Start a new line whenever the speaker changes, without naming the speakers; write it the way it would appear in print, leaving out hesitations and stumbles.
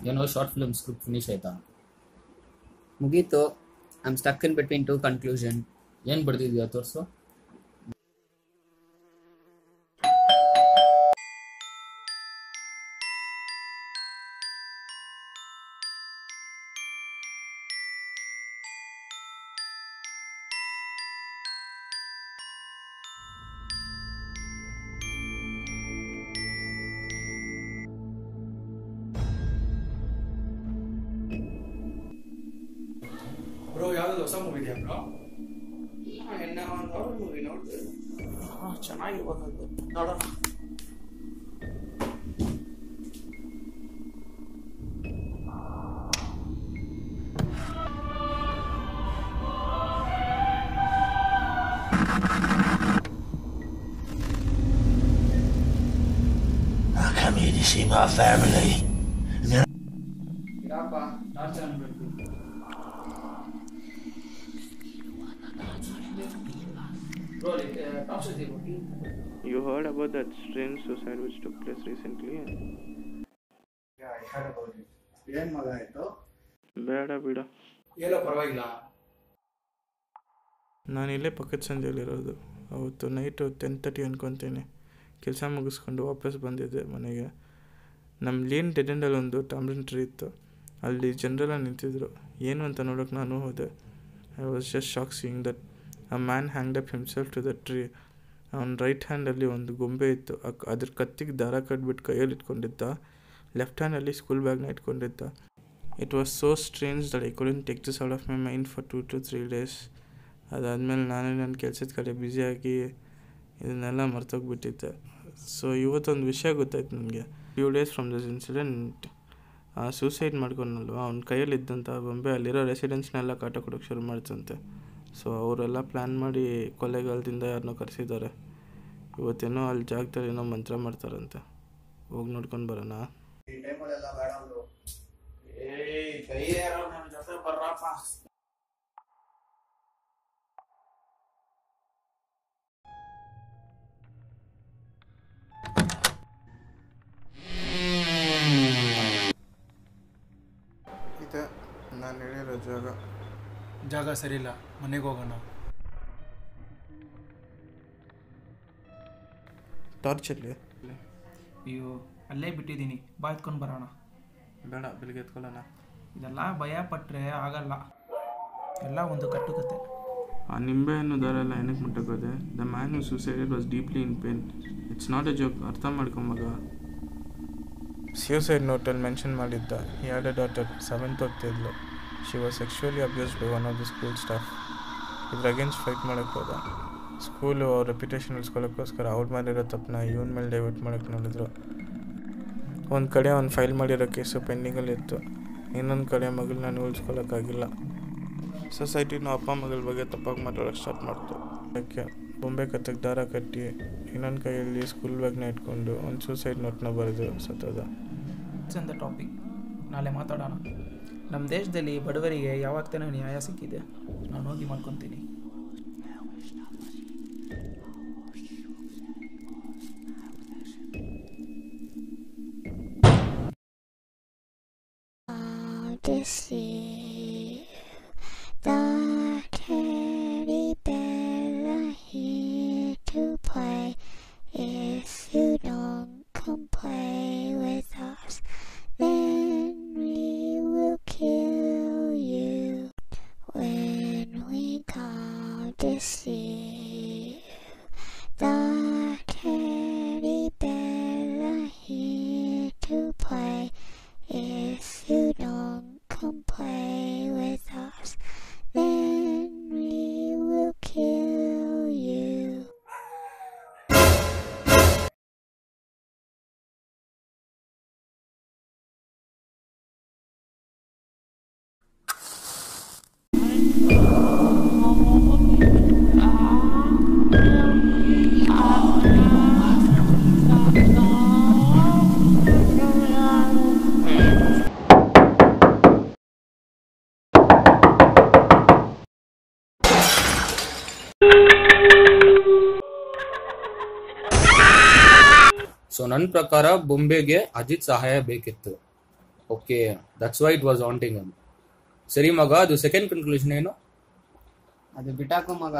ಏನೋ short film script finish ಆಯ್ತಾ?
ಮುಗೀತು. I am stuck in between two conclusion.
ಏನು ಬರ್ದಿದ್ಯಾ ತೋರಿಸು.
ಬ್ರೋ ಯಾವ್ದು ಹೊಸ ಮೂವಿ ಇದೆಯಾ ಬ್ರೋ? ಒಂದು ಹಾರರ್ ಮೂವಿ ನೋಡಿದೆ, ಚೆನ್ನಾಗಿರ್ಬೋದು, ನೋಡೋಣ.
I come here to see my family.
You heard about that strange suicide which took place recently?
Yeah, I heard about it. ಏನ್ ಮಗ ಆಯ್ತು?
ಬೇಡ ಬಿಡ,
ಏನೋ ಪರವಾಗಿಲ್ಲ.
ನಾನು ಇಲ್ಲೇ ಪಕ್ಕದ ಸಂಜೆಯಲ್ಲಿರೋದು. ಅವತ್ತು ನೈಟು 10:30 ಅನ್ಕೊತೀನಿ. ಕೆಲಸ ಮುಗಿಸ್ಕೊಂಡು ವಾಪಸ್ ಬಂದಿದ್ದೆ ಮನೆಗೆ. ನಮ್ಮ ಲೇನ್ ಡೆಡ್ ಎಂಡಲ್ಲಿ ಒಂದು ಟಾಮ್ರಿನ್ ಟ್ರೀ ಇತ್ತು. ಅಲ್ಲಿ ಜನರೆಲ್ಲ ನಿಂತಿದ್ರು. ಏನು ಅಂತ ನೋಡೋಕೆ ನಾನು ಹೋದೆ. I was just shock seeing that a man hanged up himself to the tree. ಅವನ ರೈಟ್ ಹ್ಯಾಂಡಲ್ಲಿ ಒಂದು ಗೊಂಬೆ ಇತ್ತು. ಅದ್ರ ಕತ್ತಿಗೆ ದಾರ ಕಟ್ಬಿಟ್ಟು ಕೈಯಲ್ಲಿ ಇಟ್ಕೊಂಡಿದ್ದ. ಲೆಫ್ಟ್ ಹ್ಯಾಂಡಲ್ಲಿ ಸ್ಕೂಲ್ ಬ್ಯಾಗ್ನ ಇಟ್ಕೊಂಡಿದ್ದ. It was so strange that I couldn't take this out of my mind for 2 to 3 days. ಅದಾದಮೇಲೆ ನಾನೇ ನನ್ನ ಕೆಲಸದ ಕಡೆ ಬ್ಯುಸಿಯಾಗಿ ಇದನ್ನೆಲ್ಲ ಮರ್ತೋಗ್ಬಿಟ್ಟಿದ್ದೆ. ಸೊ ಇವತ್ತೊಂದು ವಿಷಯ ಗೊತ್ತಾಯ್ತು ನನಗೆ. Few days from this incident suicide ಮಾಡ್ಕೊಂಡಲ್ವ, ಅವ್ನ ಕೈಯಲ್ಲಿದ್ದಂಥ ಬೊಂಬೆ ಅಲ್ಲಿರೋ ರೆಸಿಡೆನ್ಸ್ನೆಲ್ಲ ಕಾಟ ಕೊಡೋಕ್ಕೆ ಶುರು ಮಾಡ್ತಂತೆ. ಸೊ ಅವರೆಲ್ಲ ಪ್ಲ್ಯಾನ್ ಮಾಡಿ ಕೊಲೆಗಾಲದಿಂದ ಯಾರನ್ನೋ ಕರೆಸಿದ್ದಾರೆ. ಇವತ್ತೇನೋ ಅಲ್ಲಿ ಜಾಗದಲ್ಲಿ ಏನೋ ಮಂತ್ರ ಮಾಡ್ತಾರಂತೆ. ಹೋಗಿ ನೋಡ್ಕೊಂಡು ಬರೋಣ.
ಈ ಟೈಮಲ್ಲೆಲ್ಲ ಬೇಡ ಬ್ರೋ. ಕೈ ಯಾರೋ ನನ್ನ ಜೊತೆ ಬರ್ರಪ್ಪ.
ಇದೆ ನಾನು ಹೇಳಿರೋ
ಜಾಗ ಸರಿ ಇಲ್ಲ, ಮನೆಗೆ ಹೋಗೋಣ.
ಟಾರ್ಚಲ್ಲಿ
ಅಯ್ಯೋ ಅಲ್ಲೇ ಬಿಟ್ಟಿದ್ದೀನಿ, ಬಾ ಎತ್ಕೊಂಡು ಬರೋಣ.
ಬೇಡ, ಬೆಳಿಗ್ಗೆ ಎತ್ಕೊಳ್ಳೋಣ.
ಇದೆಲ್ಲ ಭಯ ಪಟ್ಟರೆ ಆಗಲ್ಲ, ಎಲ್ಲ ಒಂದು ಕಟ್ಟುಕತೆ.
ಆ ನಿಂಬೆಹಣ್ಣು ದಾರ ಎಲ್ಲ ಏನಕ್ಕೆ ಮುಟ್ಟಕ್ಕೋದೆ? The man who suicided was deeply in pain. It's not a joke, ಅರ್ಥ ಮಾಡ್ಕೊಂಬಾಗ. ಸೂಸೈಡ್ ನೋಟಲ್ಲಿ ಮೆನ್ಷನ್ ಮಾಡಿದ್ದ he had a daughter, 7th ಓದ್ತಿದ್ಲು. She was sexually abused by one of the school staff. ಇದ್ರ ಅಗೇನ್ಸ್ಟ್ ಫೈಟ್ ಮಾಡೋಕ್ಕೆ ಹೋದ. School ಅವ್ರ reputation ಉಳಿಸ್ಕೊಳ್ಳೋಕ್ಕೋಸ್ಕರ ಅವ್ರ ಮೇಲಿರೋ ತಪ್ಪನ್ನ ಇವನ ಮೇಲೆ ಡೈವರ್ಟ್ ಮಾಡೋಕ್ಕೆ ನೋಡಿದ್ರು. ಒಂದು ಕಡೆ ಅವ್ನು ಫೈಲ್ ಮಾಡಿರೋ ಕೇಸು ಪೆಂಡಿಂಗಲ್ಲಿತ್ತು, ಇನ್ನೊಂದು ಕಡೆ ಮಗಳನ್ನ ಉಳಿಸ್ಕೊಳ್ಳೋಕ್ಕಾಗಿಲ್ಲ. ಸೊಸೈಟಿನ ಅಪ್ಪ ಮಗಳ ಬಗ್ಗೆ ತಪ್ಪಾಗಿ ಮಾತಾಡೋಕ್ಕೆ ಸ್ಟಾರ್ಟ್ ಮಾಡ್ತು. ಅದಕ್ಕೆ ಬೊಂಬೆ ಕತ್ತಕ್ಕೆ ದಾರ ಕಟ್ಟಿ ಇನ್ನೊಂದು ಕೈಯಲ್ಲಿ ಸ್ಕೂಲ್ ಬ್ಯಾಗ್ನ ಇಟ್ಕೊಂಡು ಒಂದು ಸೂಸೈಡ್ ನೋಟ್ನ ಬರೆದು ಸತ್ತೋದ.
ಚಂದ ಟಾಪಿಕ್, ನಾಳೆ ಮಾತಾಡೋಣ. ನಮ್ಮ ದೇಶದಲ್ಲಿ ಬಡವರಿಗೆ ಯಾವಾಗ ತಾನೇ ನ್ಯಾಯ ಸಿಕ್ಕಿದೆ? ನಾನು ಹೋಗಿ ಮಾಡ್ಕೊತೀನಿ.
To see the teddy bear here to play. If you don't come play with us, then we will kill you. When we come to see the teddy bear here to play. If you don't come play with us, then we will kill you.
So ನನ್ನ ಪ್ರಕಾರ ಬೊಂಬೆಗೆ ಅಜಿತ್ ಸಹಾಯ ಬೇಕಿತ್ತು. Okay, that's why it was wanting um. ಸರಿ ಮಗ, ಅದು second conclusion ಏನು?
ಅದು ಬಿಟ್ಟಾಕು ಮಗ.